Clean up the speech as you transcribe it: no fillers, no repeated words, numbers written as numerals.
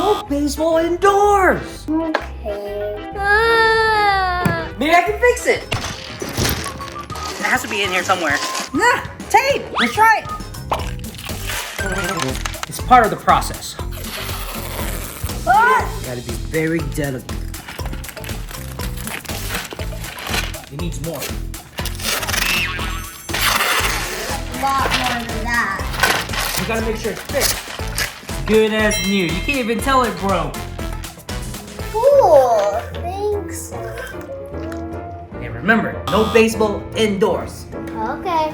No baseball indoors. Okay. Maybe I can fix it. It has to be in here somewhere. Nah, tape. Let's try it. It's part of the process. Gotta be very delicate. It needs more. A lot more than that. You gotta make sure it's fixed. Good as new. You can't even tell it broke. Cool. Thanks. And remember, no baseball indoors. Okay.